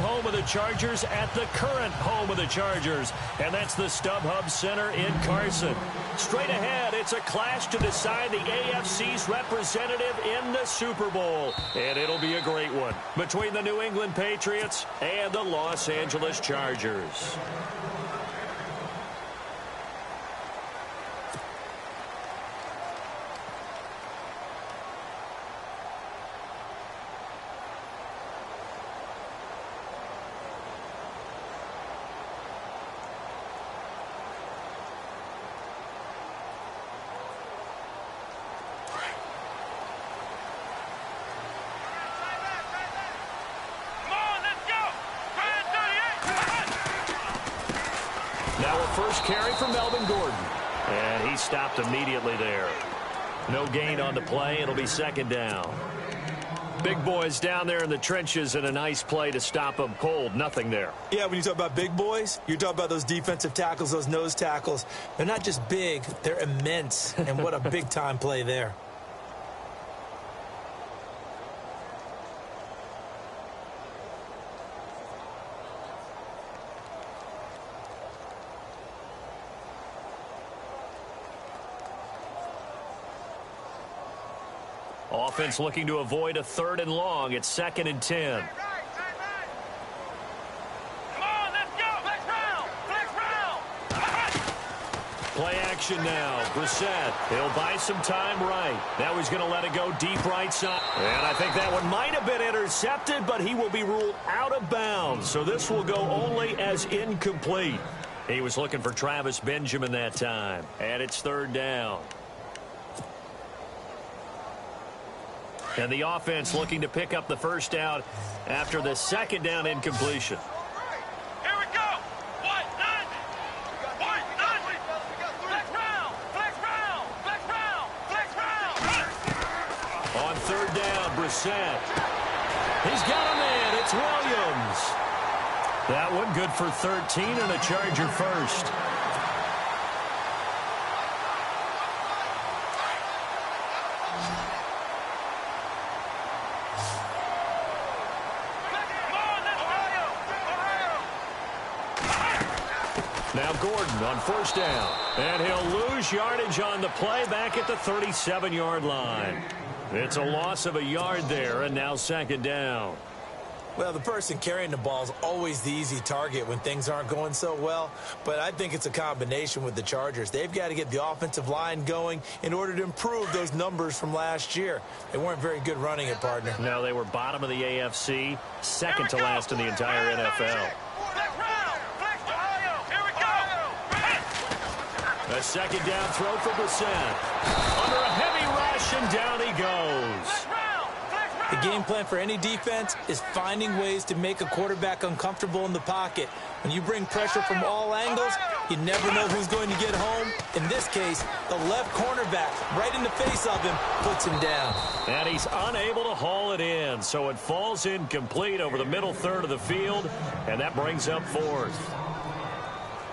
home of the Chargers at the current home of the Chargers, and that's the StubHub Center in Carson. Straight ahead, it's a clash to decide the AFC's representative in the Super Bowl, and it'll be a great one between the New England Patriots and the Los Angeles Chargers. Now a first carry for Melvin Gordon. And he stopped immediately there. No gain on the play. It'll be second down. Big boys down there in the trenches, and a nice play to stop them cold. Nothing there. Yeah, when you talk about big boys, you're talking about those defensive tackles, those nose tackles. They're not just big, they're immense. And what a big-time play there. Offense looking to avoid a 3rd and long. It's 2nd and 10. Come on, let's go. Flex round. Play action now. Brissett. He'll buy some time right. Now he's going to let it go deep right side. And I think that one might have been intercepted, but he will be ruled out of bounds. So this will go only as incomplete. He was looking for Travis Benjamin that time. And it's 3rd down. And the offense looking to pick up the first down after the 2nd down incompletion. Here we go. White, nine. Flex round. On 3rd down, Brissett. He's got him in. It's Williams. That one good for 13 and a Charger first. Now Gordon on 1st down. And he'll lose yardage on the play back at the 37-yard line. It's a loss of a yard there, and now 2nd down. Well, the person carrying the ball is always the easy target when things aren't going so well. But I think it's a combination with the Chargers. They've got to get the offensive line going in order to improve those numbers from last year. They weren't very good running it, partner. No, they were bottom of the AFC, 2nd to last in the entire NFL. A 2nd down throw for Brissett. Under a heavy rush, and down he goes. The game plan for any defense is finding ways to make a quarterback uncomfortable in the pocket. When you bring pressure from all angles, you never know who's going to get home. In this case, the left cornerback, right in the face of him, puts him down. And he's unable to haul it in, so it falls incomplete over the middle 3rd of the field, and that brings up 4th.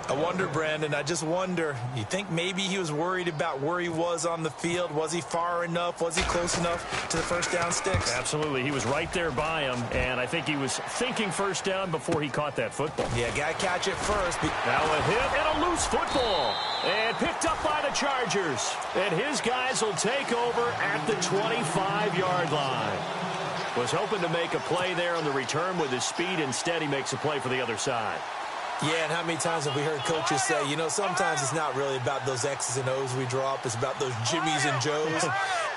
I wonder, Brandon, I just wonder, you think maybe he was worried about where he was on the field? Was he far enough? Was he close enough to the first down sticks? Absolutely. He was right there by him, and I think he was thinking first down before he caught that football. Yeah, got to catch it first. Now a hit and a loose football. And picked up by the Chargers. And his guys will take over at the 25-yard line. Was hoping to make a play there on the return with his speed. Instead, he makes a play for the other side. Yeah, and how many times have we heard coaches say, you know, sometimes it's not really about those X's and O's we draw up. It's about those Jimmies and Joes.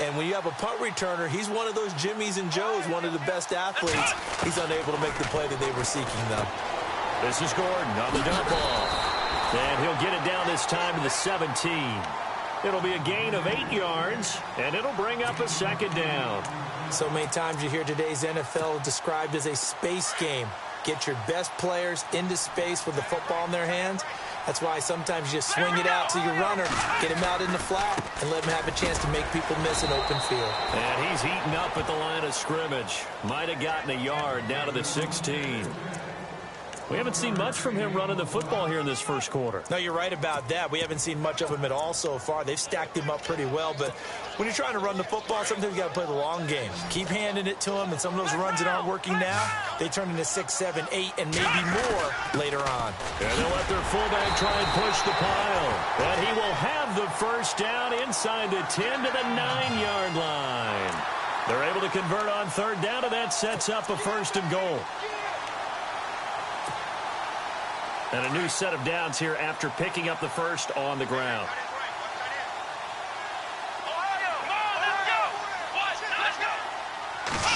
And when you have a punt returner, he's one of those Jimmies and Joes, one of the best athletes. He's unable to make the play that they were seeking, though. This is Gordon on the dump off. And he'll get it down this time to the 17. It'll be a gain of 8 yards, and it'll bring up a 2nd down. So many times you hear today's NFL described as a space game. Get your best players into space with the football in their hands. That's why sometimes you just swing it out to your runner, get him out in the flat, and let him have a chance to make people miss an open field. And he's heating up at the line of scrimmage. Might have gotten a yard down to the 16. We haven't seen much from him running the football here in this first quarter. No, you're right about that. We haven't seen much of him at all so far. They've stacked him up pretty well, but when you're trying to run the football, sometimes you got to play the long game. Keep handing it to him, and some of those runs that aren't working now, they turn into 6, 7, 8, and maybe more later on. And they'll let their fullback try and push the pile. And he will have the first down inside the 10 to the 9-yard line. They're able to convert on third down, and that sets up a first and goal. And a new set of downs here after picking up the first on the ground.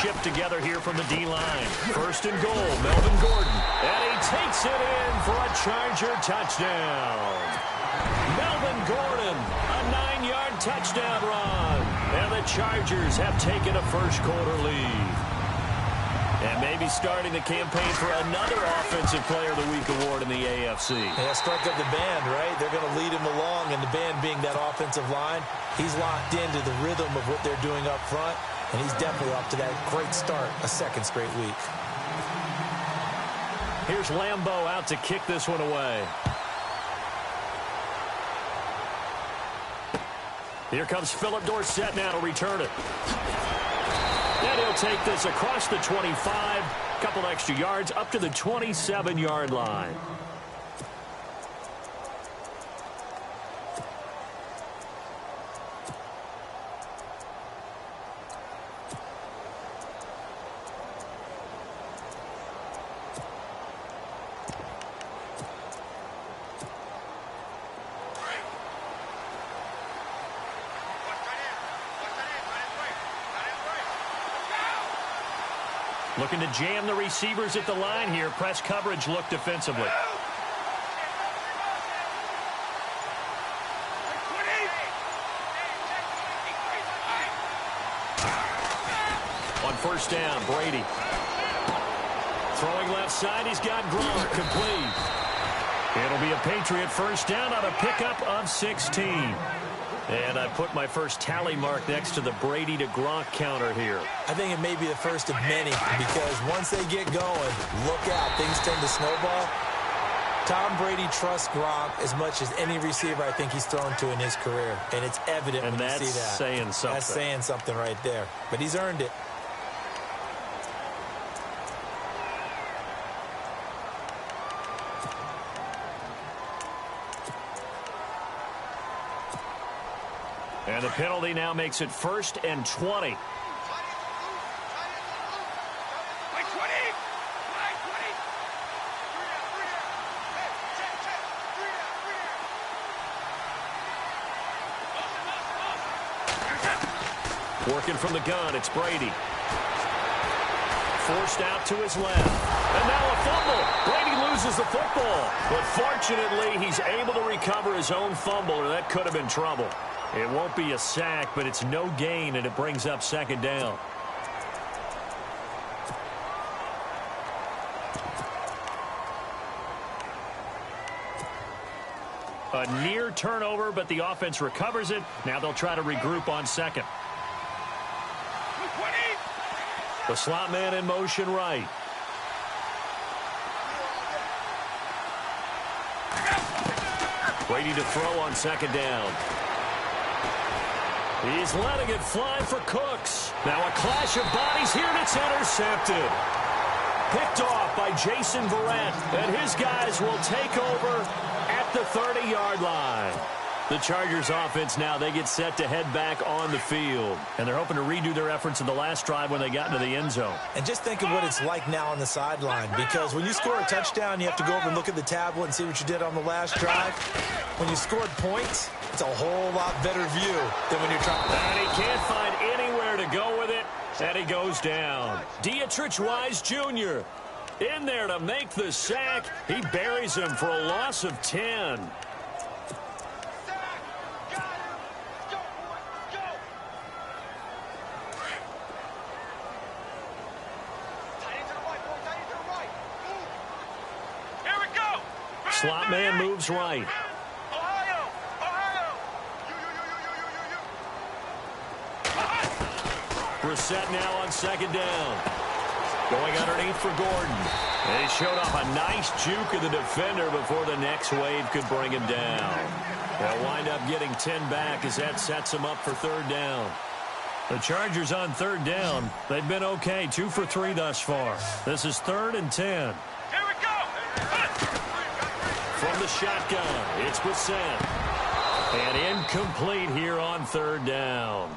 Shipped together here from the D-line. First and goal, Melvin Gordon. And he takes it in for a Charger touchdown. Melvin Gordon, a 9-yard touchdown run. And the Chargers have taken a first quarter lead. And maybe starting the campaign for another Offensive Player of the Week award in the AFC. Yeah, strike up the band, right? They're going to lead him along, and the band being that offensive line, he's locked into the rhythm of what they're doing up front, and he's definitely off to that great start, a second straight week. Here's Lambeau out to kick this one away. Here comes Philip Dorsett now to return it. And he'll take this across the 25, couple extra yards up to the 27-yard line. Looking to jam the receivers at the line here. Press coverage look defensively. On first down, Brady. Throwing left side, he's got Gronk complete. It'll be a Patriot first down on a pickup of 16. And I put my first tally mark next to the Brady to Gronk counter here. I think it may be the first of many because once they get going, look out, things tend to snowball. Tom Brady trusts Gronk as much as any receiver I think he's thrown to in his career. And it's evident when you see that. And that's saying something. That's saying something right there. But he's earned it. And the penalty now makes it 1st and 20. Working from the gun, it's Brady. Forced out to his left. And now a fumble. Brady loses the football. But fortunately, he's able to recover his own fumble, or that could have been trouble. It won't be a sack, but it's no gain, and it brings up second down. A near turnover, but the offense recovers it. Now they'll try to regroup on second. The slot man in motion right. Brady to throw on second down. He's letting it fly for Cooks. Now a clash of bodies here, and it's intercepted. Picked off by Jason Verrett, and his guys will take over at the 30-yard line. The Chargers offense now, they get set to head back on the field. And they're hoping to redo their efforts in the last drive when they got into the end zone. And just think of what it's like now on the sideline. Because when you score a touchdown, you have to go over and look at the tablet and see what you did on the last drive. When you scored points, it's a whole lot better view than when you're trying. And he can't find anywhere to go with it. And he goes down. Dietrich Wise Jr. in there to make the sack. He buries him for a loss of 10. Slot man moves right. Brissett now on second down. Going underneath for Gordon. And he showed off a nice juke of the defender before the next wave could bring him down. They'll wind up getting 10 back as that sets them up for third down. The Chargers on third down. They've been okay, 2 for 3 thus far. This is 3rd and 10. Here we go. From the shotgun, it's Brissett. And incomplete here on third down.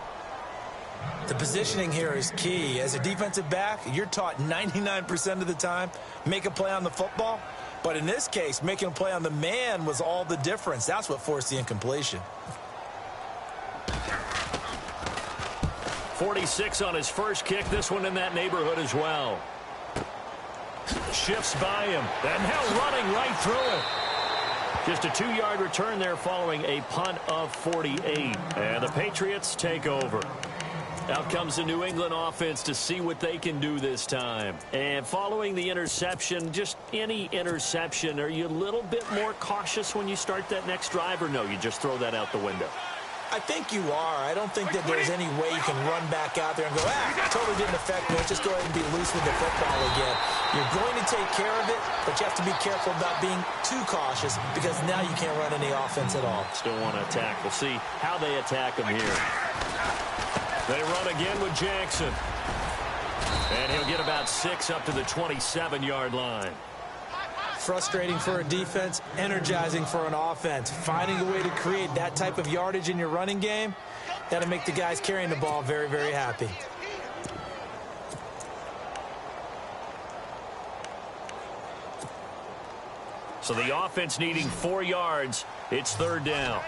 The positioning here is key. As a defensive back, you're taught 99% of the time, make a play on the football. But in this case, making a play on the man was all the difference. That's what forced the incompletion. 46 on his first kick. This one in that neighborhood as well. Shifts by him. And now running right through it. Just a 2-yard return there following a punt of 48. And the Patriots take over. Out comes the New England offense to see what they can do this time. And following the interception, just any interception, are you a little bit more cautious when you start that next drive, or no, you just throw that out the window? I think you are. I don't think that there's any way you can run back out there and go, totally didn't affect me. Let's just go ahead and be loose with the football again. You're going to take care of it, but you have to be careful about being too cautious because now you can't run any offense at all. Still want to attack. We'll see how they attack them here. They run again with Jackson. And he'll get about 6 up to the 27-yard line. Frustrating for a defense, energizing for an offense. Finding a way to create that type of yardage in your running game, that'll make the guys carrying the ball very, very happy. So the offense needing 4 yards. It's third down.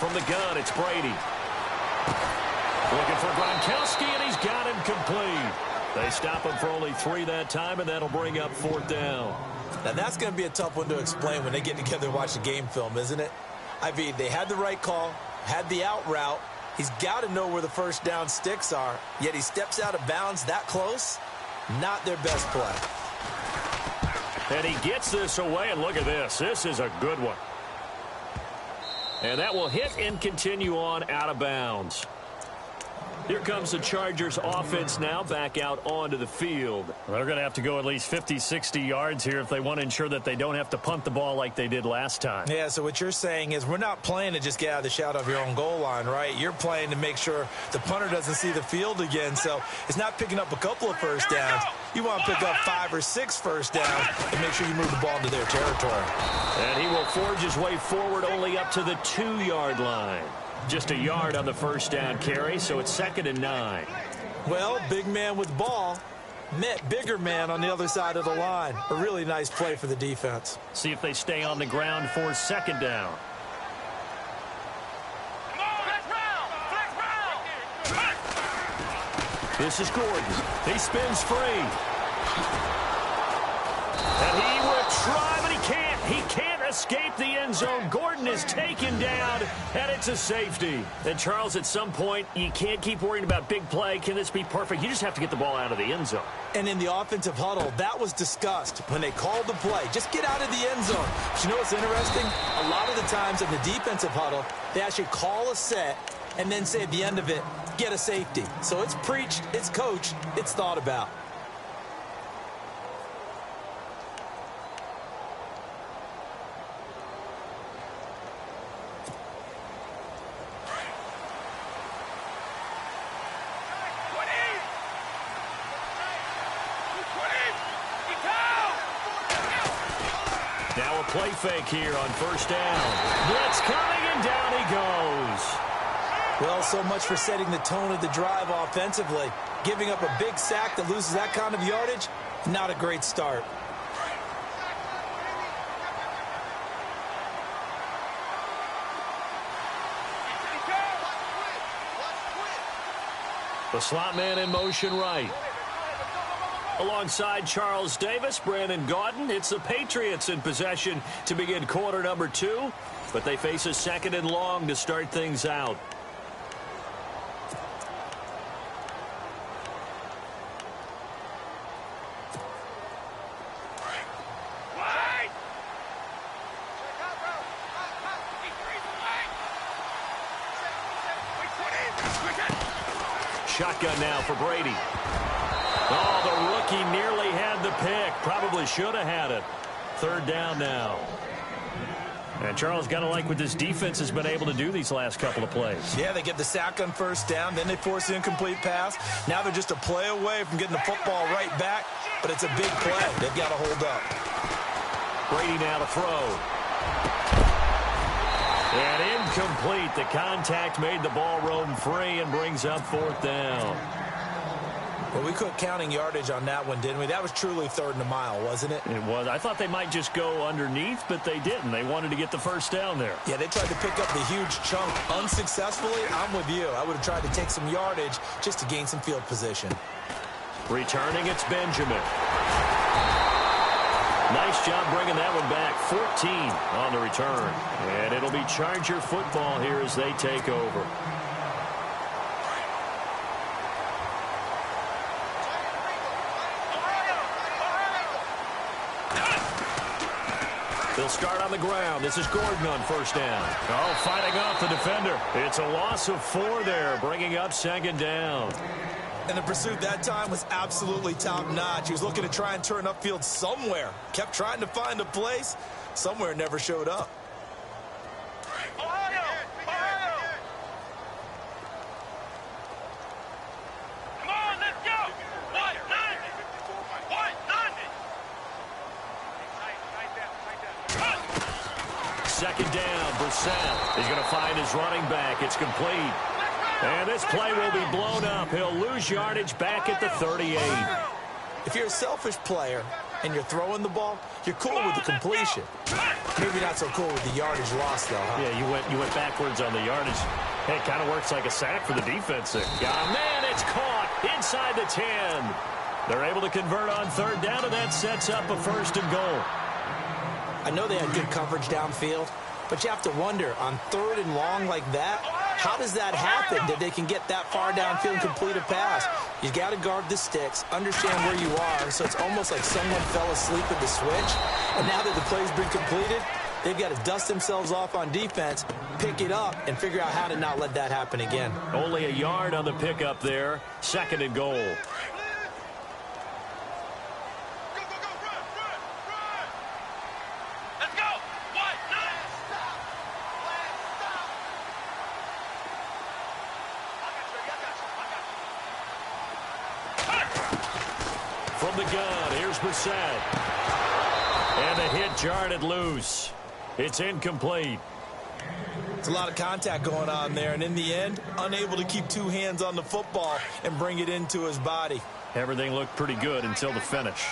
From the gun, it's Brady. Looking for Gronkowski, and he's got him complete. They stop him for only 3 that time, and that'll bring up 4th down. Now, that's going to be a tough one to explain when they get together and watch the game film, isn't it? I mean, they had the right call, had the out route. He's got to know where the first down sticks are, yet he steps out of bounds that close. Not their best play. And he gets this away, and look at this. This is a good one. And that will hit and continue on out of bounds. Here comes the Chargers offense now back out onto the field. They're going to have to go at least 50, 60 yards here if they want to ensure that they don't have to punt the ball like they did last time. Yeah, so what you're saying is we're not playing to just get out of the shadow of your own goal line, right? You're playing to make sure the punter doesn't see the field again. So it's not picking up a couple of first downs. You want to pick up 5 or 6 first downs and make sure you move the ball into their territory. And he will forge his way forward only up to the 2-yard line. Just a yard on the first down carry, so it's 2nd and 9. Well, big man with ball met bigger man on the other side of the line. A really nice play for the defense. See if they stay on the ground for 2nd down. Come on, flex round. This is Gordon. He spins free. And he will try, but he can't. He can't escape the end zone. Gordon is taken down, and it's a safety. And, Charles, at some point, you can't keep worrying about big play. Can this be perfect? You just have to get the ball out of the end zone. And in the offensive huddle, that was discussed when they called the play. Just get out of the end zone. But you know what's interesting? A lot of the times in the defensive huddle, they actually call a set and then say at the end of it, get a safety. So it's preached, it's coached, it's thought about. Now a play fake here on first down. Blitz coming, and down he goes. Well, so much for setting the tone of the drive offensively. Giving up a big sack that loses that kind of yardage, not a great start. The slot man in motion right. Alongside Charles Davis, Brandon Gaudin, it's the Patriots in possession to begin quarter number 2, but they face a 2nd and long to start things out. shotgun now for Brady. Oh, the rookie nearly had the pick. Probably should have had it. Third down now. And Charles, got to like what this defense has been able to do these last couple of plays. Yeah, they get the sack on first down, then they force the incomplete pass. Now they're just a play away from getting the football right back, but it's a big play. They've got to hold up. Brady now to throw. And incomplete. The contact made the ball roam free and brings up fourth down. Well, we quit counting yardage on that one, didn't we? That was truly third and a mile, wasn't it? It was. I thought they might just go underneath, but they didn't. They wanted to get the first down there. Yeah, they tried to pick up the huge chunk unsuccessfully. I'm with you. I would have tried to take some yardage just to gain some field position. Returning, it's Benjamin. Nice job bringing that one back. 14 on the return. And it'll be Charger football here as they take over. They'll start on the ground. This is Gordon on first down. Oh, fighting off the defender. It's a loss of 4 there, bringing up second down. And the pursuit that time was absolutely top-notch. He was looking to try and turn upfield somewhere. Kept trying to find a place. Somewhere never showed up. Come on, let's go. 190. 190. Second down, Brissett. He's going to find his running back. It's complete. And this play will be blown up. He'll lose yardage back at the 38. If you're a selfish player and you're throwing the ball, you're cool with the completion. Maybe not so cool with the yardage loss, though, huh? Yeah, you went backwards on the yardage. Hey, it kind of works like a sack for the defense there. Yeah, man, it's caught inside the 10. They're able to convert on third down, and that sets up a first and goal. I know they had good coverage downfield, but you have to wonder, on third and long like that, how does that happen that they can get that far downfield and complete a pass? You got to guard the sticks, understand where you are, so it's almost like someone fell asleep at the switch, and now that the play's been completed, they've got to dust themselves off on defense, pick it up, and figure out how to not let that happen again. Only a yard on the pickup there. Second and goal. From the gun, here's Brissett. And the hit jarred it loose. It's incomplete. It's a lot of contact going on there, and in the end, unable to keep two hands on the football and bring it into his body. Everything looked pretty good until the finish.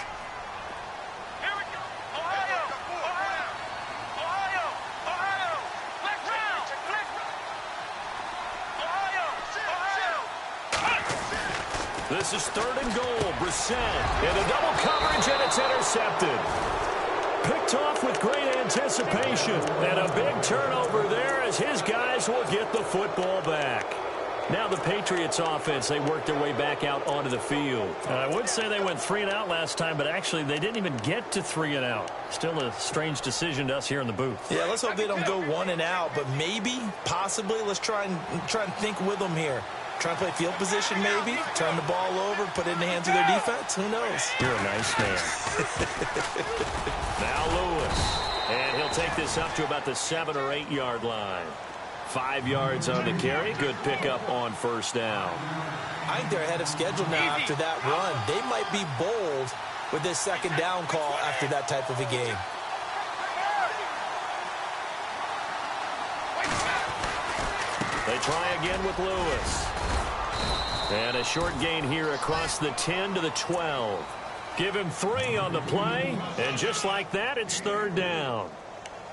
This is third and goal. Brissett in a double coverage, and it's intercepted. Picked off with great anticipation. And a big turnover there as his guys will get the football back. Now the Patriots offense, they worked their way back out onto the field. I would say they went 3 and out last time, but actually they didn't even get to 3 and out. Still a strange decision to us here in the booth. Yeah, let's hope they don't go 1 and out, but maybe, possibly, let's try and think with them here. Try and play field position maybe, turn the ball over, put it in the hands of their defense. Who knows? You're a nice man. Now Lewis. And he'll take this up to about the 7 or 8 yard line. 5 yards on the carry. Good pickup on first down. I think they're ahead of schedule now after that run. They might be bold with this second down call after that type of a game. They try again with Lewis. And a short gain here across the 10 to the 12. Give him 3 on the play, and just like that, it's third down.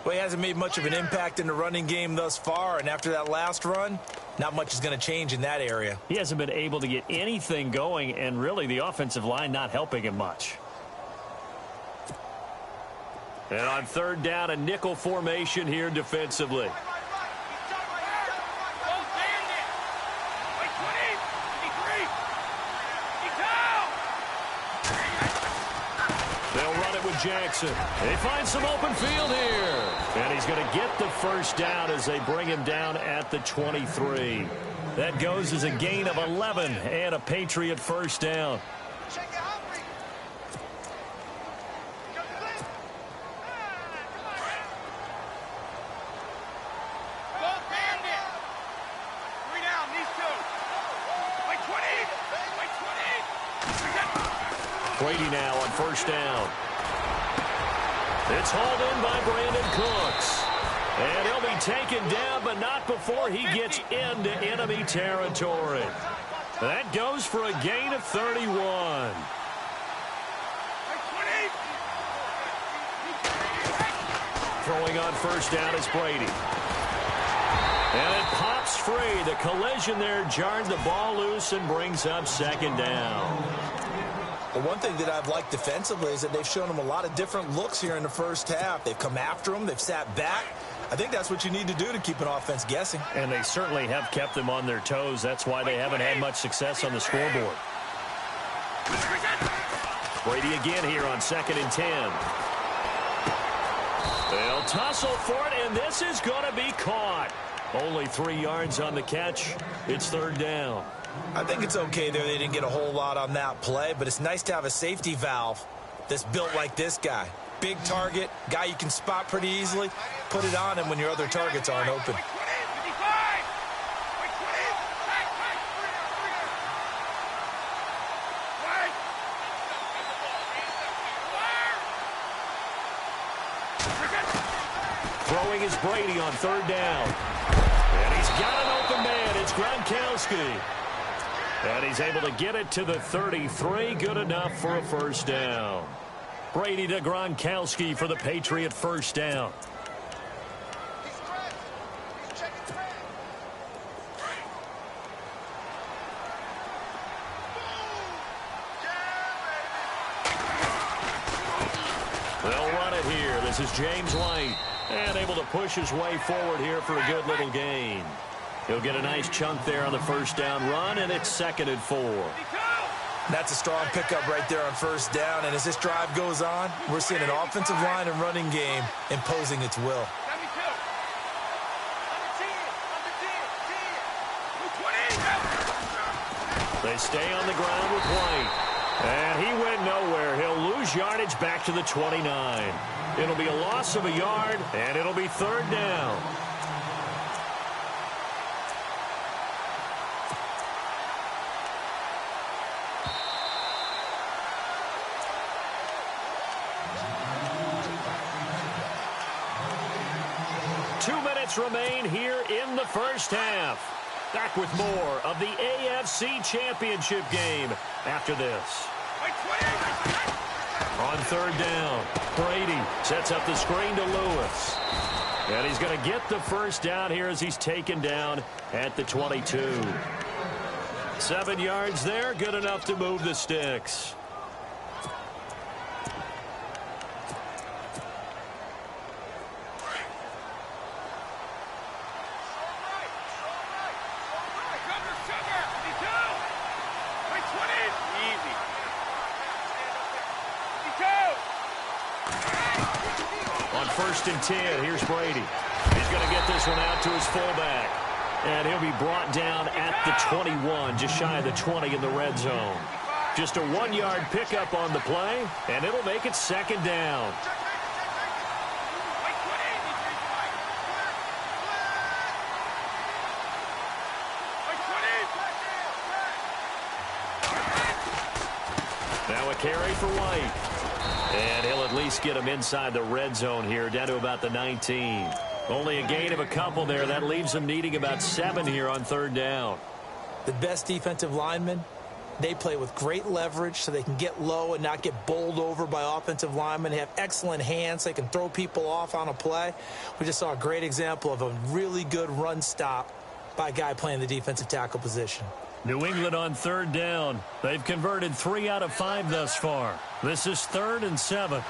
Well, he hasn't made much of an impact in the running game thus far, and after that last run, not much is going to change in that area. He hasn't been able to get anything going, and really the offensive line not helping him much. And on third down, a nickel formation here defensively. Jackson. They find some open field here. And he's going to get the first down as they bring him down at the 23. That goes as a gain of 11 and a Patriot first down. Brady now on first down. It's hauled in by Brandon Cooks. And he'll be taken down, but not before he gets into enemy territory. That goes for a gain of 31. Throwing on first down is Brady. And it pops free. The collision there jarred the ball loose and brings up second down. Well, one thing that I've liked defensively is that they've shown him a lot of different looks here in the first half. They've come after him. They've sat back. I think that's what you need to do to keep an offense guessing. And they certainly have kept them on their toes. That's why they haven't had much success on the scoreboard. Brady again here on 2nd and 10. They'll tussle for it, and this is going to be caught. Only 3 yards on the catch. It's 3rd down. I think it's okay there. They didn't get a whole lot on that play, but it's nice to have a safety valve that's built like this guy. Big target, guy you can spot pretty easily. Put it on him when your other targets aren't open. Throwing is Brady on 3rd down. And he's got an open man. It's Gronkowski. And he's able to get it to the 33. Good enough for a first down. Brady to Gronkowski for the Patriot first down. They'll run it here. This is James White. And able to push his way forward here for a good little gain. He'll get a nice chunk there on the first down run, and it's 2nd and 4. That's a strong pickup right there on first down. And as this drive goes on, we're seeing an offensive line and running game imposing its will. They stay on the ground with White. And he went nowhere. He'll lose yardage back to the 29. It'll be a loss of a yard, and it'll be 3rd down. Remain here in the first half. Back with more of the AFC Championship game after this. On 3rd down, Brady sets up the screen to Lewis. And he's going to get the first down here as he's taken down at the 22. 7 yards there, good enough to move the sticks. First and 10. Here's Brady. He's going to get this one out to his fullback. And he'll be brought down at the 21, just shy of the 20 in the red zone. Just a 1-yard pickup on the play, and it'll make it 2nd down. Now a carry for White. And he'll at least get him inside the red zone here, down to about the 19. Only a gain of a couple there. That leaves him needing about 7 here on 3rd down. The best defensive linemen, they play with great leverage so they can get low and not get bowled over by offensive linemen. They have excellent hands. They can throw people off on a play. We just saw a great example of a really good run stop by a guy playing the defensive tackle position. New England on 3rd down. They've converted 3 out of 5 thus far. This is 3rd and 7.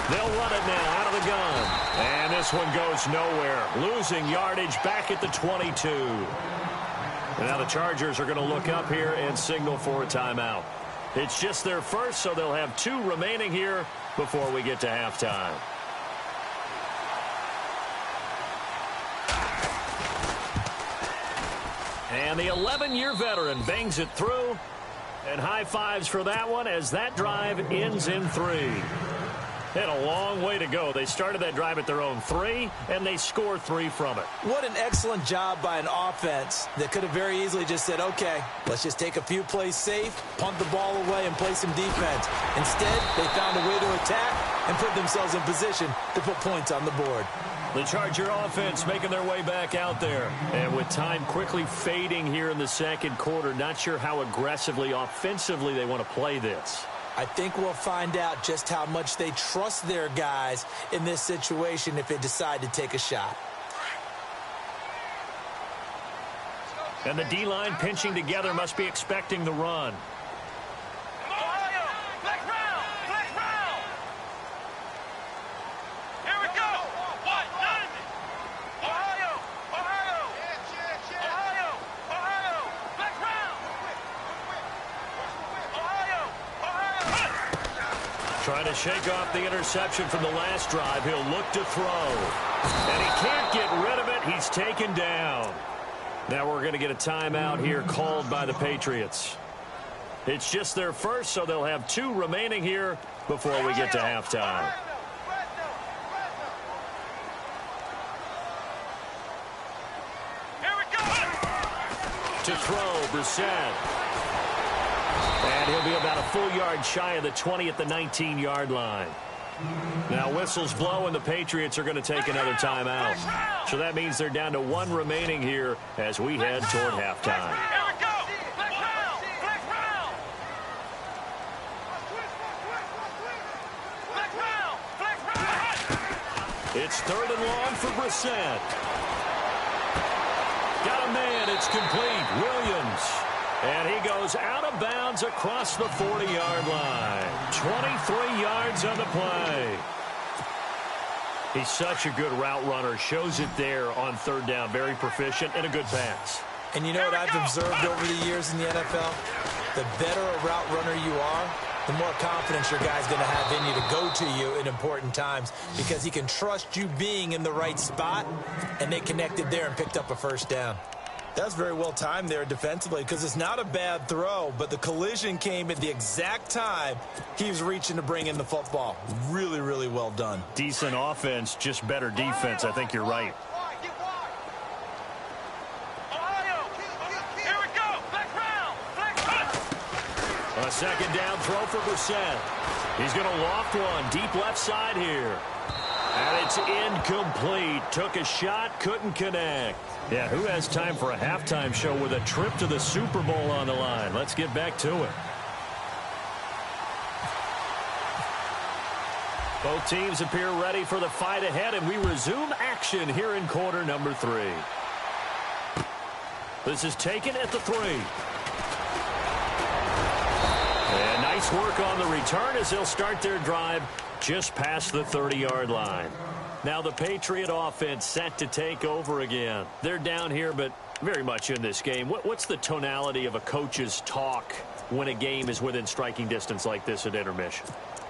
They'll run it now out of the gun. And this one goes nowhere. Losing yardage back at the 22. And now the Chargers are going to look up here and signal for a timeout. It's just their first, so they'll have 2 remaining here before we get to halftime. And the 11-year veteran bangs it through. And high fives for that one as that drive ends in 3. They had a long way to go. They started that drive at their own 3, and they scored 3 from it. What an excellent job by an offense that could have very easily just said, okay, let's just take a few plays safe, punt the ball away, and play some defense. Instead, they found a way to attack and put themselves in position to put points on the board. The Charger offense making their way back out there. And with time quickly fading here in the second quarter, not sure how aggressively, offensively they want to play this. I think we'll find out just how much they trust their guys in this situation if they decide to take a shot. And the D-line pinching together must be expecting the run. Ohio, flex round, flex round. Here we go. What? None of it. Ohio, Ohio. Ohio, Ohio, flex round. Ohio, Ohio. Trying to shake off the interception from the last drive. He'll look to throw. And he can't get rid of it. He's taken down. Now we're going to get a timeout here called by the Patriots. It's just their first, so they'll have 2 remaining here before we get to halftime. Here we go. To throw, Brissett. And he'll be about a full yard shy of the 20 at the 19-yard line. Now whistles blow, and the Patriots are going to take another timeout. So that means they're down to 1 remaining here as we head toward halftime. Here we go. Flex round, flex round. Flex round, flex round. It's 3rd and long for Brissett. Got a man. It's complete. Williams. And he goes out of bounds across the 40-yard line. 23 yards on the play. He's such a good route runner. Shows it there on 3rd down. Very proficient and a good pass. And you know what I've observed over the years in the NFL? The better a route runner you are, the more confidence your guy's going to have in you to go to you in important times because he can trust you being in the right spot, and they connected there and picked up a 1st down. That's very well timed there defensively because it's not a bad throw, but the collision came at the exact time he was reaching to bring in the football. Really, really well done. Decent offense, just better defense. I think you're right. Ohio, here we go. Flex round, flex round. A 2nd down throw for Brissett. He's going to loft one deep left side here. And it's incomplete. Took a shot, couldn't connect. Yeah, who has time for a halftime show with a trip to the Super Bowl on the line? Let's get back to it. Both teams appear ready for the fight ahead, and we resume action here in quarter number 3. This is taken at the 3. And nice work on the return as they'll start their drive just past the 30-yard line. Now the Patriot offense set to take over again. They're down here, but very much in this game. What's the tonality of a coach's talk when a game is within striking distance like this at intermission?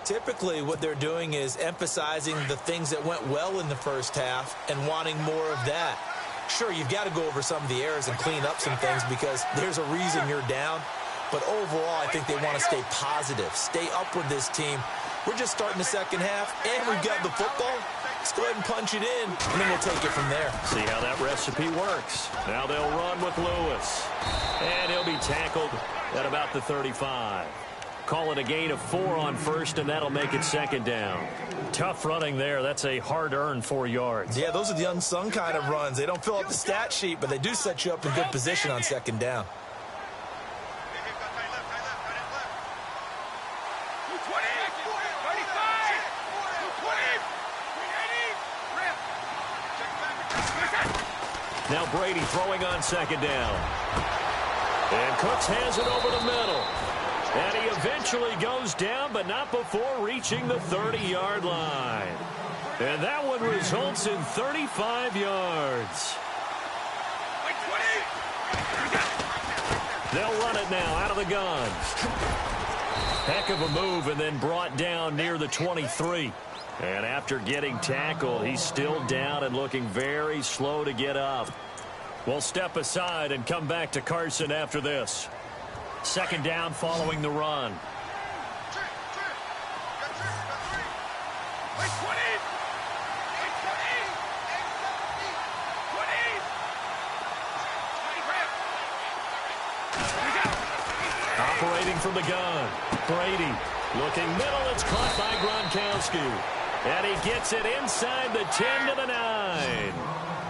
Typically, what they're doing is emphasizing the things that went well in the first half and wanting more of that. Sure, you've got to go over some of the errors and clean up some things because there's a reason you're down. But overall, I think they want to stay positive, stay up with this team. We're just starting the second half, and we've got the football. Let's go ahead and punch it in, and then we'll take it from there. See how that recipe works. Now they'll run with Lewis. And he'll be tackled at about the 35. Call it a gain of 4 on 1st, and that'll make it 2nd down. Tough running there. That's a hard-earned 4 yards. Yeah, those are the unsung kind of runs. They don't fill up the stat sheet, but they do set you up in good position on 2nd down. Now Brady throwing on 2nd down. And Cooks has it over the middle. And he eventually goes down, but not before reaching the 30-yard line. And that one results in 35 yards. They'll run it now out of the gun. Heck of a move, and then brought down near the 23. And after getting tackled, he's still down and looking very slow to get up. We'll step aside and come back to Carson after this. Second down following the run. Operating from the gun. Brady looking middle. It's caught by Gronkowski. And he gets it inside the 10 to the 9.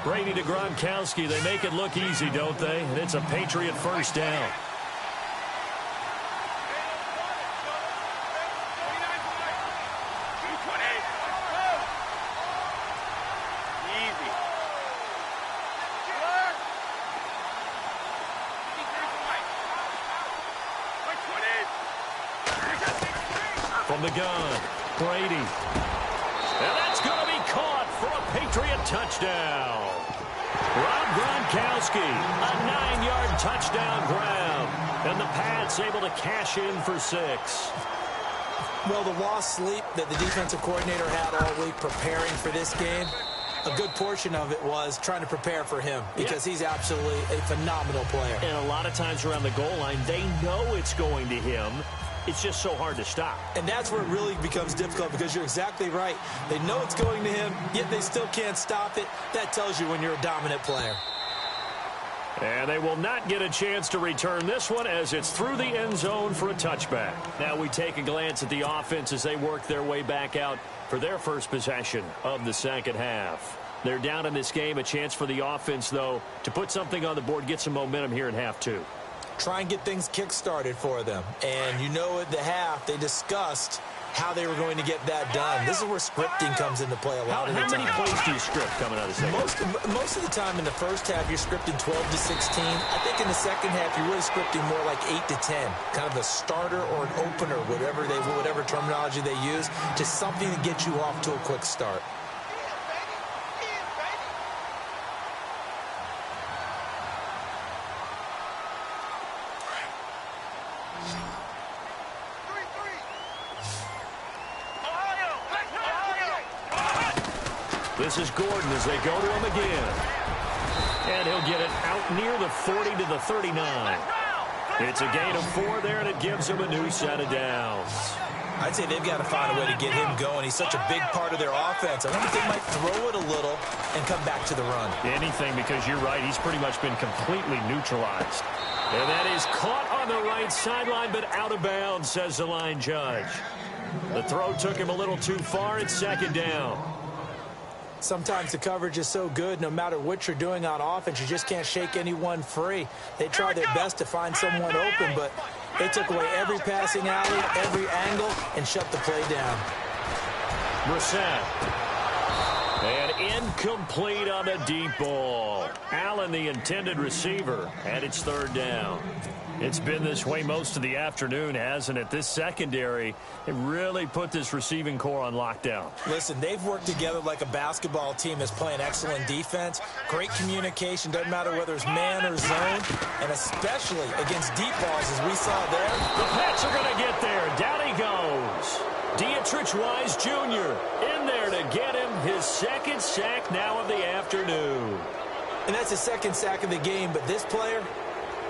Brady to Gronkowski. They make it look easy, don't they? And it's a Patriot first down. From the gun, Brady. And that's going to be caught for a Patriot touchdown. Rob Gronkowski, a 9-yard touchdown grab. And the Pats able to cash in for 6. Well, the lost sleep that the defensive coordinator had all week preparing for this game, a good portion of it was trying to prepare for him because he's absolutely a phenomenal player. And a lot of times around the goal line, they know it's going to him. It's just so hard to stop. And that's where it really becomes difficult because you're exactly right. They know it's going to him, yet they still can't stop it. That tells you when you're a dominant player. And they will not get a chance to return this one as it's through the end zone for a touchback. Now we take a glance at the offense as they work their way back out for their first possession of the second half. They're down in this game. A chance for the offense, though, to put something on the board, get some momentum here in half 2. Try and get things kick-started for them. And you know at the half, they discussed how they were going to get that done. This is where scripting comes into play a lot of the time. How many plays do you script coming out of the second? Most of the time in the first half, you're scripting 12 to 16. I think in the second half, you're really scripting more like 8 to 10. Kind of a starter or an opener, whatever terminology they use, to something to get you off to a quick start. This is Gordon as they go to him again. And he'll get it out near the 40 to the 39. It's a gain of 4 there, and it gives him a new set of downs. I'd say they've got to find a way to get him going. He's such a big part of their offense. I wonder if they might throw it a little and come back to the run. Anything, because you're right. He's pretty much been completely neutralized. And that is caught on the right sideline, but out of bounds, says the line judge. The throw took him a little too far. It's second down. Sometimes the coverage is so good, no matter what you're doing on offense, you just can't shake anyone free. They try their best to find someone open, but they took away every passing alley, every angle, and shut the play down. Brissett. And incomplete on a deep ball. Allen, the intended receiver, and it's third down. It's been this way most of the afternoon, hasn't it? This secondary, it really put this receiving core on lockdown. Listen, they've worked together like a basketball team that's playing excellent defense. Great communication, doesn't matter whether it's man or zone, and especially against deep balls as we saw there. The Pats are going to get there. Down he goes. Dietrich Wise Jr. in there to get him his second sack now of the afternoon. And that's his second sack of the game, but this player,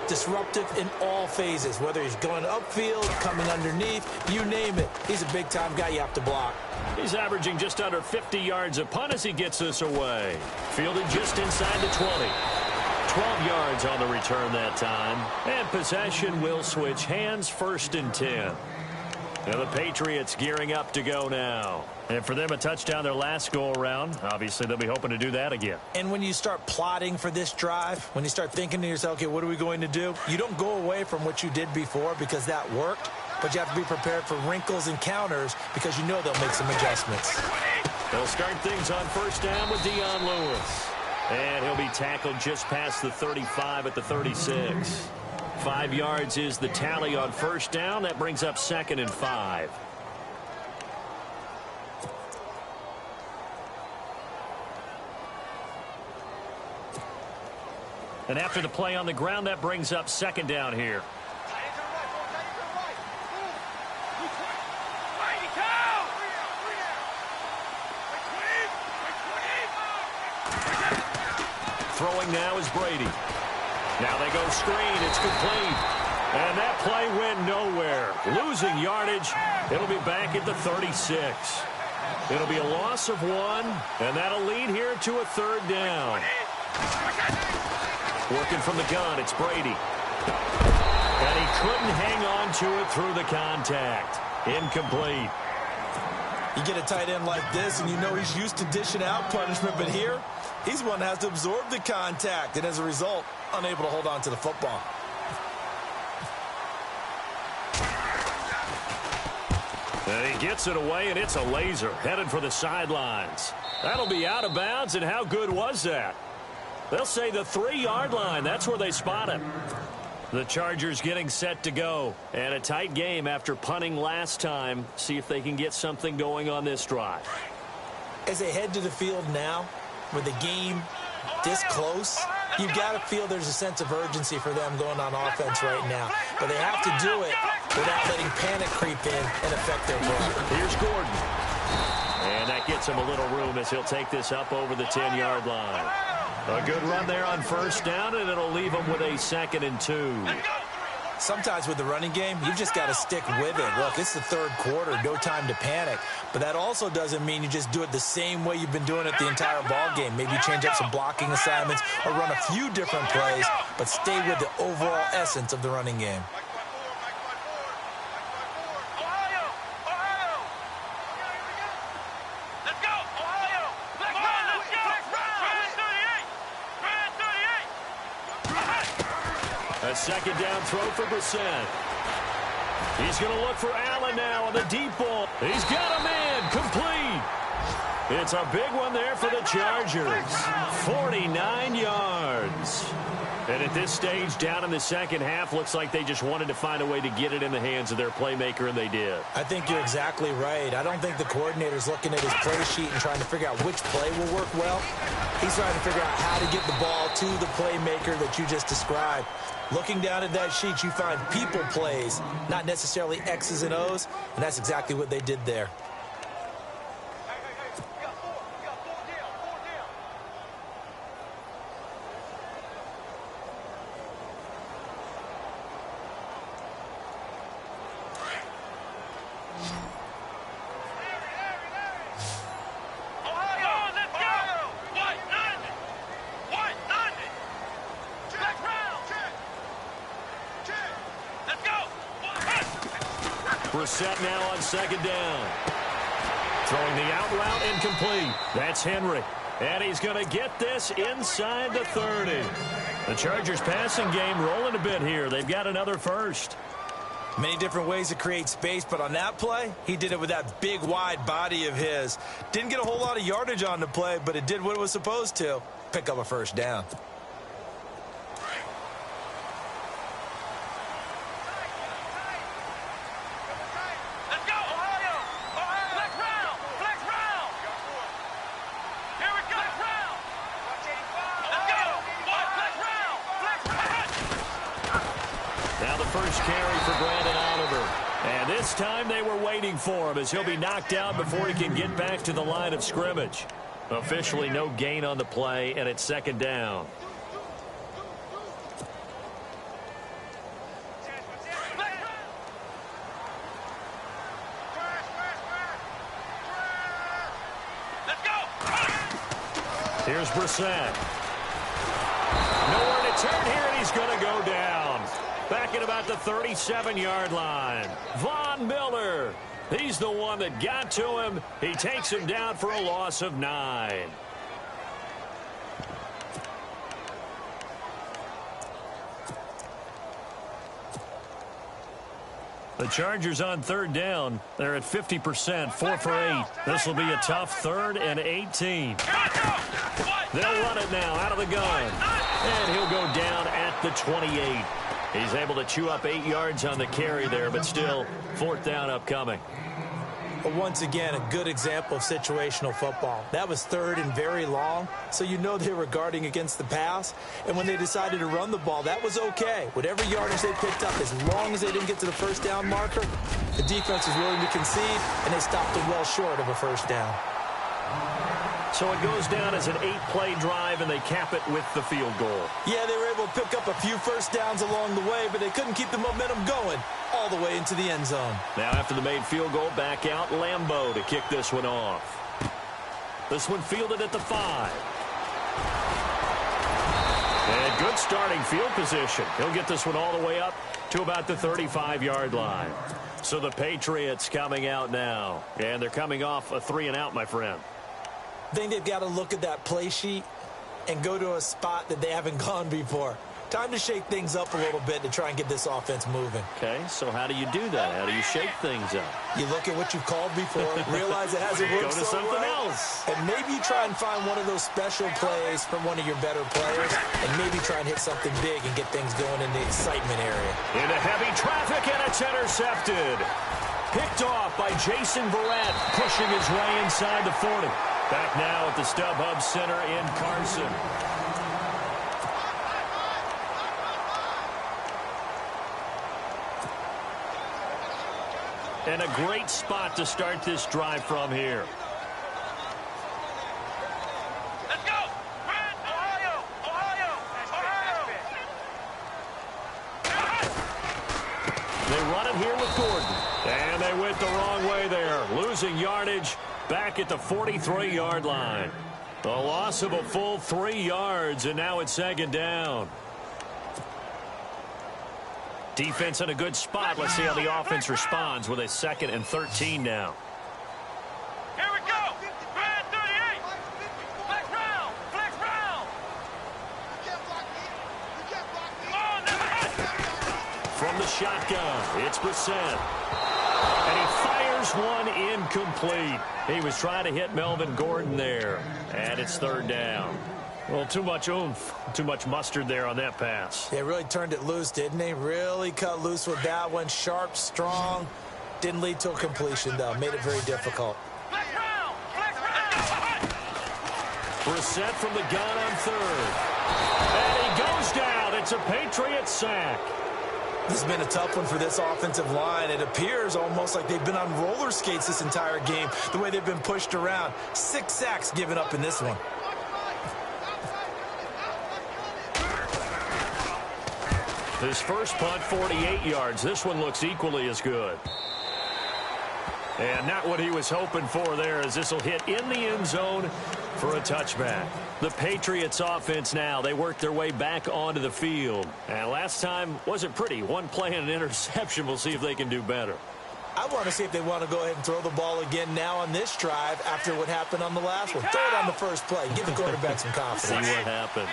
disruptive in all phases, whether he's going upfield, coming underneath, you name it. He's a big-time guy you have to block. He's averaging just under 50 yards a punt as he gets this away. Fielded just inside the 20. 12 yards on the return that time. And possession will switch hands, first and 10. Now the Patriots gearing up to go now. And for them, a touchdown their last go-around. Obviously, they'll be hoping to do that again. And when you start plotting for this drive, when you start thinking to yourself, okay, what are we going to do? You don't go away from what you did before because that worked, but you have to be prepared for wrinkles and counters because you know they'll make some adjustments. They'll start things on first down with Dion Lewis. And he'll be tackled just past the 35 at the 36. 5 yards is the tally on first down. That brings up 2nd and 5. And after the play on the ground, that brings up 2nd down here. Throwing now is Brady. Now they go screen. It's complete. And that play went nowhere. Losing yardage. It'll be back at the 36. It'll be a loss of 1, and that'll lead here to a 3rd down. Working from the gun, it's Brady. And he couldn't hang on to it through the contact. Incomplete. You get a tight end like this, and you know he's used to dishing out punishment, but here, he's one that has to absorb the contact, and as a result, unable to hold on to the football. And he gets it away, and it's a laser headed for the sidelines. That'll be out of bounds, and how good was that? They'll say the 3-yard line. That's where they spot him. The Chargers getting set to go. And a tight game after punting last time. See if they can get something going on this drive. As they head to the field now, with the game this close, you've got to feel there's a sense of urgency for them going on offense right now. But they have to do it without letting panic creep in and affect their play. Here's Gordon. And that gets him a little room as he'll take this up over the 10-yard line. A good run there on 1st down, and it'll leave him with a 2nd and 2. Sometimes with the running game, you've just got to stick with it. Look, it's the 3rd quarter, no time to panic. But that also doesn't mean you just do it the same way you've been doing it the entire ball game. Maybe change up some blocking assignments or run a few different plays, but stay with the overall essence of the running game. A 2nd down throw for Brissett. He's going to look for Allen now on the deep ball. He's got a man. Complete. It's a big one there for the Chargers. 49 yards. And at this stage, down in the 2nd half, looks like they just wanted to find a way to get it in the hands of their playmaker, and they did. I think you're exactly right. I don't think the coordinator's looking at his play sheet and trying to figure out which play will work well. He's trying to figure out how to get the ball to the playmaker that you just described. Looking down at that sheet, you find people plays, not necessarily X's and O's, and that's exactly what they did there. Brissett now on 2nd down. Throwing the out route, incomplete. That's Henry. And he's going to get this inside the 30. The Chargers passing game rolling a bit here. They've got another 1st. Many different ways to create space, but on that play, he did it with that big, wide body of his. Didn't get a whole lot of yardage on the play, but it did what it was supposed to. Pick up a 1st down. This time they were waiting for him as he'll be knocked out before he can get back to the line of scrimmage. Officially no gain on the play, and it's 2nd down. Here's Brissett. Nowhere to turn here, and he's going to go down. Back at about the 37-yard line. Von Miller. He's the one that got to him. He takes him down for a loss of 9. The Chargers on 3rd down. They're at 50%, 4 for 8. This will be a tough 3rd and 18. They'll run it now out of the gun. And he'll go down at the 28. He's able to chew up 8 yards on the carry there, but still 4th down upcoming. But once again, a good example of situational football. That was 3rd and very long, so you know they were guarding against the pass. And when they decided to run the ball, that was okay. Whatever yardage they picked up, as long as they didn't get to the 1st down marker, the defense was willing to concede, and they stopped them well short of a 1st down. So it goes down as an 8-play drive, and they cap it with the field goal. Yeah, they were able to pick up a few first downs along the way, but they couldn't keep the momentum going all the way into the end zone. Now after the made field goal, back out Lambeau to kick this one off. This one fielded at the 5. And good starting field position. He'll get this one all the way up to about the 35-yard line. So the Patriots coming out now. And they're coming off a 3-and-out, my friend. I think they've got to look at that play sheet and go to a spot that they haven't gone before. Time to shake things up a little bit to try and get this offense moving. Okay, so how do you do that? How do you shake things up? You look at what you've called before, realize it hasn't worked Go to so something well, else. and maybe you try and find one of those special plays from one of your better players, and maybe try and hit something big and get things going in the excitement area. Into heavy traffic, and it's intercepted. Picked off by Jason Verrett, pushing his way inside the 40. Back now at the StubHub Center in Carson. And a great spot to start this drive from here. Let's go! Brad, Ohio! Ohio! Ohio! They run it here with Gordon. And they went the wrong way there. Losing yardage back at the 43-yard line. The loss of a full 3 yards, and now it's second down. Defense in a good spot. Let's see how the offense responds with a 2nd and 13 now. Here we go! Brad, 38! Flex round! Flex round! Come on, now! From the shotgun, it's Brissett. And he fires one incomplete. He was trying to hit Melvin Gordon there. And it's 3rd down. Well, too much oomph, too much mustard there on that pass. They really turned it loose, didn't they? Really cut loose with that one. Sharp, strong. Didn't lead to a completion, though. Made it very difficult. Flex round! Flex round! Brissett from the gun on 3rd. And he goes down. It's a Patriot sack. This has been a tough one for this offensive line. It appears almost like they've been on roller skates this entire game, the way they've been pushed around. 6 sacks given up in this one. His first punt, 48 yards. This one looks equally as good. And not what he was hoping for there, as this will hit in the end zone for a touchback. The Patriots offense now, they work their way back onto the field. And last time wasn't pretty. One play and an interception. We'll see if they can do better. I want to see if they want to go ahead and throw the ball again now on this drive after what happened on the last one. Throw it on the first play. Give the quarterback some confidence. See what happens.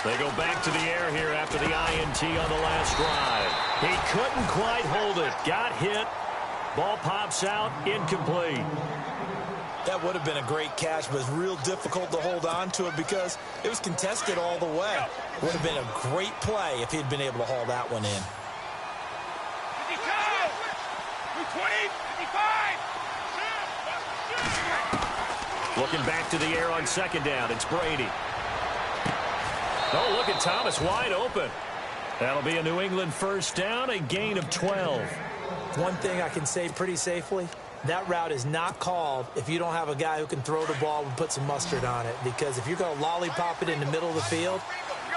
They go back to the air here after the INT on the last drive. He couldn't quite hold it. Got hit. Ball pops out. Incomplete. That would have been a great catch, but it's real difficult to hold on to it because it was contested all the way. It would have been a great play if he'd been able to haul that one in. 55! Looking back to the air on 2nd down. It's Brady. Oh, look at Thomas wide open. That'll be a New England first down, a gain of 12. One thing I can say pretty safely, that route is not called if you don't have a guy who can throw the ball and put some mustard on it. Because if you're going to lollipop it in the middle of the field,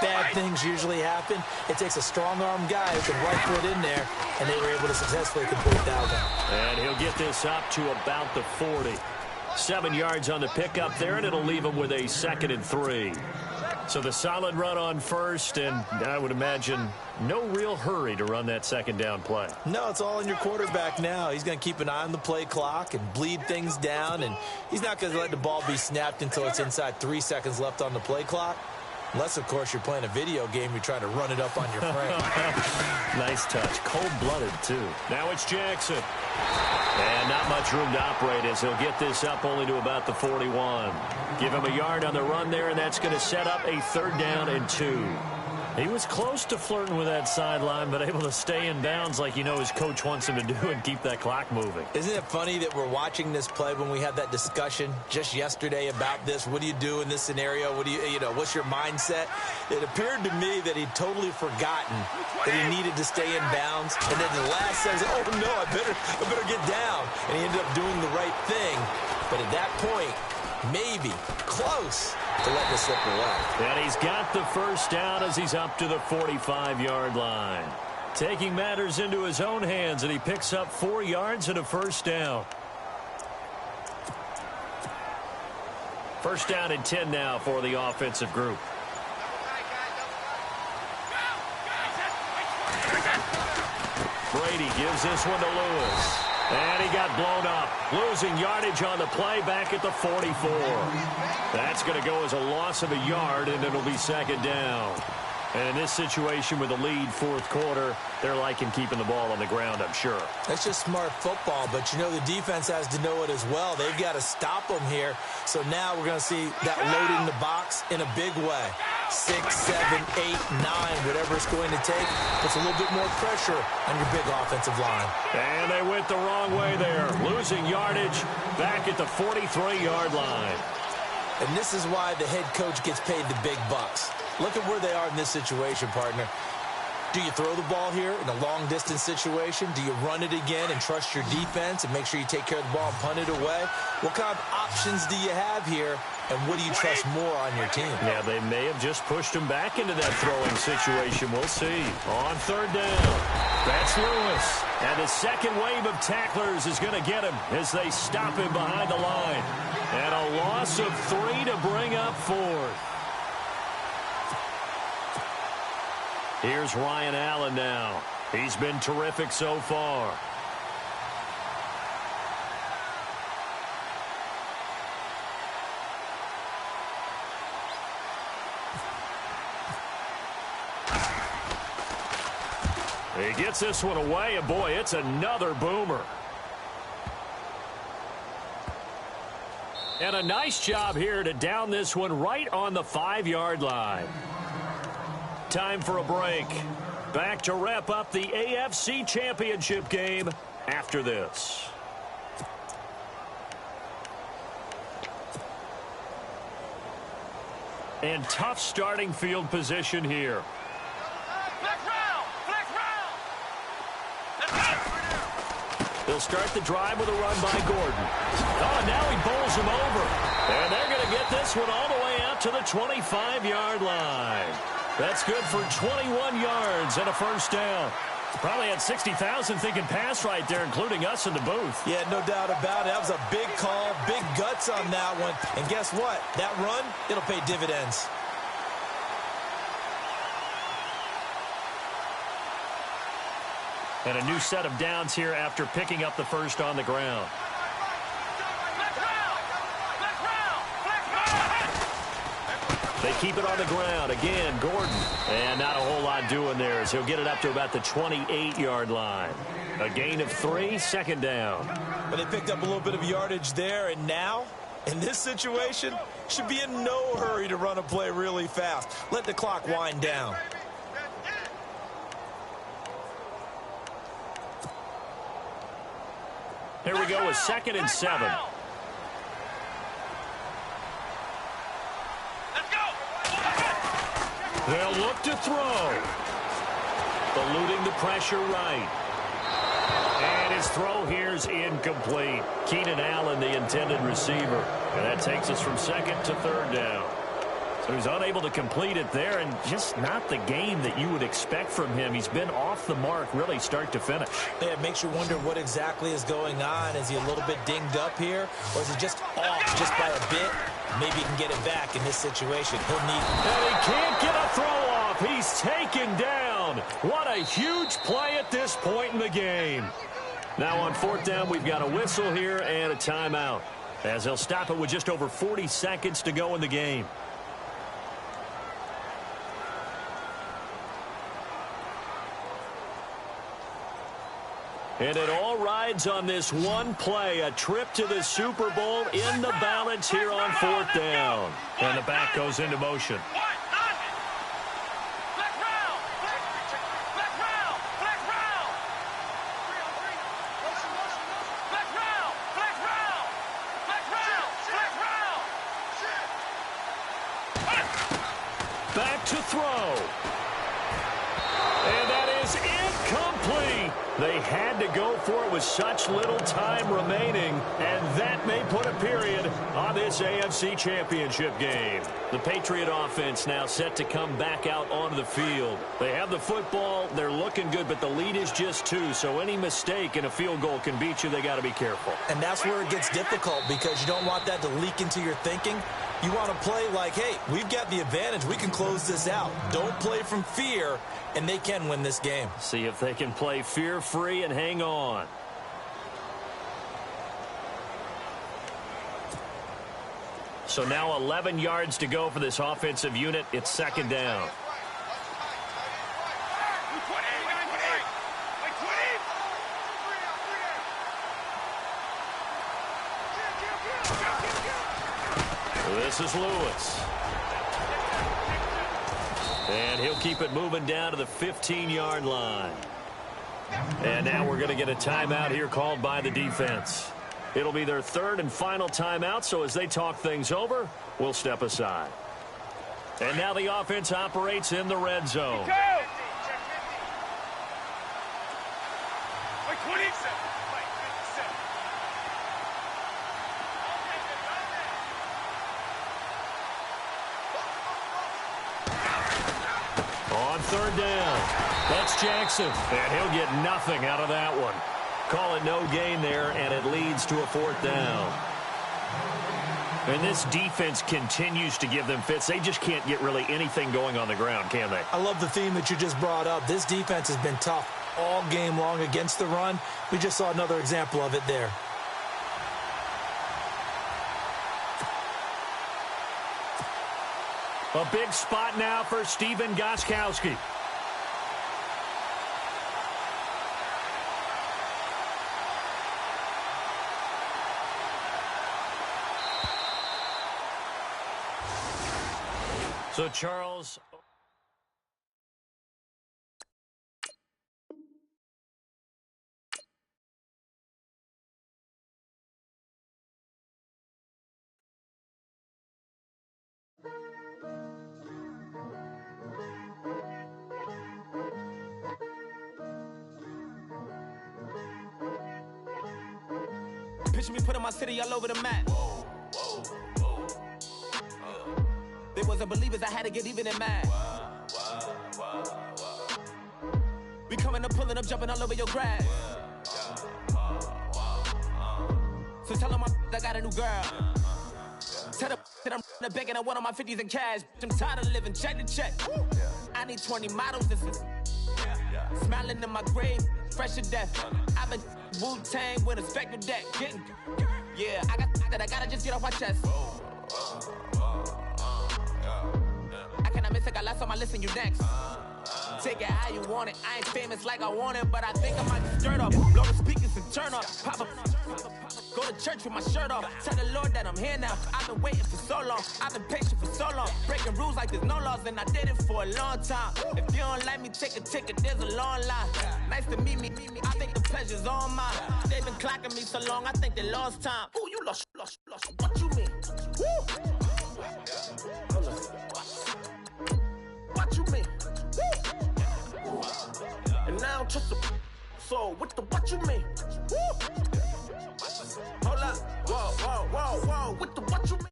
bad things usually happen. It takes a strong-arm guy who can right foot in there, and they were able to successfully complete that one. And he'll get this up to about the 40. 7 yards on the pickup there, and it'll leave him with a 2nd and 3. So the solid run on first, and I would imagine no real hurry to run that 2nd down play. No, it's all in your quarterback now. He's going to keep an eye on the play clock and bleed things down, and he's not going to let the ball be snapped until it's inside 3 seconds left on the play clock. Unless, of course, you're playing a video game, you're trying to run it up on your friend. Nice touch. Cold-blooded, too. Now it's Jackson. And not much room to operate as he'll get this up only to about the 41. Give him a yard on the run there, and that's going to set up a 3rd down and 2. He was close to flirting with that sideline, but able to stay in bounds like his coach wants him to do and keep that clock moving. Isn't it funny that we're watching this play when we had that discussion just yesterday about this? What do you do in this scenario? What do what's your mindset? It appeared to me that he'd totally forgotten that he needed to stay in bounds. And then the last says, oh, no, I better get down. And he ended up doing the right thing. But at that point, maybe close to let this slip away. And he's got the first down as he's up to the 45-yard line. Taking matters into his own hands, and he picks up 4 yards and a first down. First down and 10 now for the offensive group. Brady gives this one to Lewis. And he got blown up. Losing yardage on the play back at the 44. That's going to go as a loss of a yard, and it'll be second down. And in this situation with a lead fourth quarter, they're liking keeping the ball on the ground, I'm sure. That's just smart football, but the defense has to know it as well. They've got to stop them here. So now we're going to see that loading the box in a big way. 6, 7, 8, 9, whatever it's going to take, puts a little bit more pressure on your big offensive line. And they went the wrong way there. Losing yardage back at the 43-yard line. And this is why the head coach gets paid the big bucks. Look at where they are in this situation, partner. Do you throw the ball here in a long-distance situation? Do you run it again and trust your defense and make sure you take care of the ball and punt it away? What kind of options do you have here, and what do you trust more on your team? Yeah, they may have just pushed him back into that throwing situation. We'll see. On third down, that's Lewis. And the second wave of tacklers is going to get him as they stop him behind the line. And a loss of 3 to bring up fourth. Here's Ryan Allen now. He's been terrific so far. He gets this one away, and boy, it's another boomer. And a nice job here to down this one right on the 5-yard line. Time for a break. Back to wrap up the AFC Championship game after this. And tough starting field position here. They'll start the drive with a run by Gordon. Oh, and now he bowls him over. And they're going to get this one all the way out to the 25-yard line. That's good for 21 yards and a first down. Probably had 60,000 thinking pass right there, including us in the booth. Yeah, no doubt about it. That was a big call, big guts on that one. And guess what? That run, it'll pay dividends. And a new set of downs here after picking up the first on the ground. They keep it on the ground. Again, Gordon. And not a whole lot doing there as he'll get it up to about the 28-yard line. A gain of 3, second down. But they picked up a little bit of yardage there, and now, in this situation, should be in no hurry to run a play really fast. Let the clock wind down. Here we go with 2nd and 7. They'll look to throw. Eluding the pressure right. And his throw here's incomplete. Keenan Allen, the intended receiver. And that takes us from 2nd to 3rd down. So he's unable to complete it there, and just not the game that you would expect from him. He's been off the mark really start to finish. Yeah, it makes you wonder what exactly is going on. Is he a little bit dinged up here, or is he just off just by a bit? Maybe he can get it back in this situation. He'll need it. And he can't get a throw off. He's taken down. What a huge play at this point in the game. Now on 4th down, we've got a whistle here and a timeout, as they'll stop it with just over 40 seconds to go in the game. And it all rides on this one play, a trip to the Super Bowl in the balance here on 4th down. And the back goes into motion. to throw. And that is incomplete. They had to go for it with such little time remaining, and that may put a period on this AFC Championship game. The Patriot offense now set to come back out onto the field. They have the football. They're looking good, but the lead is just 2, so any mistake in a field goal can beat you. They got to be careful. And that's where it gets difficult because you don't want that to leak into your thinking. You want to play like, hey, we've got the advantage. We can close this out. Don't play from fear, and they can win this game. See if they can play fear-free and hang on. So now 11 yards to go for this offensive unit. It's second down. This is Lewis. And he'll keep it moving down to the 15-yard line. And now we're going to get a timeout here called by the defense. It'll be their third and final timeout, so as they talk things over, we'll step aside. And now the offense operates in the red zone. Third down. That's Jackson. And he'll get nothing out of that one. Call it no gain there, and it leads to a fourth down. And this defense continues to give them fits. They just can't get really anything going on the ground, can they? I love the theme that you just brought up. This defense has been tough all game long against the run. We just saw another example of it there. A big spot now for Stephen Gostkowski. So, Charles... Picture me putting my city all over the map. They wasn't believers, I had to get even and mad. We coming up, pulling up, jumping all over your grass. So tell them I got a new girl. Tell them that I'm begging on one of my 50s in cash. I'm tired of living check to check. I need 20 models, this is smiling in my grave, fresh to death. I've been Wu-Tang with a spectre deck. Getting, yeah, I got that, I gotta just get off my chest. I cannot miss it, got last on my list and you next. Take it how you want it. I ain't famous like I want it, but I think I might just stir up. Blow the speakers and turn up. Pop up. Go to church with my shirt off. Tell the Lord that I'm here now. I've been waiting for so long. I've been patient for so long. Breaking rules like there's no laws, and I did it for a long time. If you don't like me, take a ticket. There's a long line. Nice to meet me. I think the pleasure's all mine. They've been clocking me so long, I think they lost time. Ooh, you lost. What you mean? Woo! What you mean? Woo! And now trust the so what the what you mean? Woo! Hold up, whoa, with the what you mean?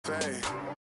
Say.